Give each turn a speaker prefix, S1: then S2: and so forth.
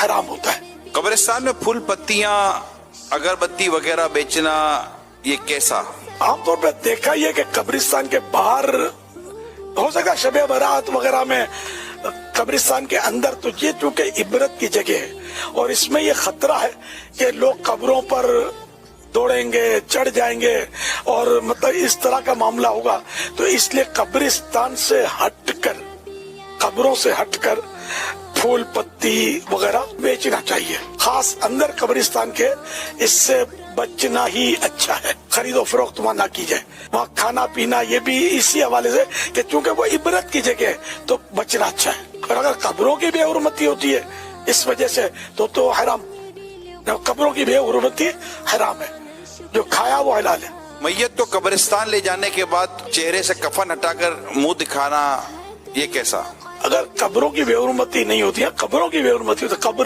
S1: حرام ہوتا ہے۔
S2: قبرستان میں پھول پتیاں اگربتی وغیرہ بیچنا یہ کیسا؟
S1: عام طور پہ دیکھا یہ کہ قبرستان کے باہر ہو سکا شب برات وغیرہ میں، قبرستان کے اندر تو یہ چونکہ عبرت کی جگہ ہے اور اس میں یہ خطرہ ہے کہ لوگ قبروں پر دوڑیں گے، چڑھ جائیں گے اور مطلب اس طرح کا معاملہ ہوگا، تو اس لیے قبرستان سے ہٹ کر، قبروں سے ہٹ کر پھول پتی وغیرہ بیچنا چاہیے، خاص اندر قبرستان کے اس سے بچنا ہی اچھا ہے۔ خرید و فروخت وہاں نہ کی جائے، وہاں کھانا پینا یہ بھی اسی حوالے سے کہ چونکہ وہ عبرت کی جگہ ہے تو بچنا اچھا ہے، اور اگر قبروں کی بے حرمتی ہوتی ہے اس وجہ سے تو حرام، قبروں کی بے حرمتی حرام ہے، جو کھایا وہ حلال ہے۔
S2: میت کو قبرستان لے جانے کے بعد چہرے سے کفن ہٹا کر منہ دکھانا یہ کیسا؟
S1: اگر قبروں کی بے حرمتی نہیں ہوتی ہے، قبروں کی بے حرمتی ہوتی ہے، قبر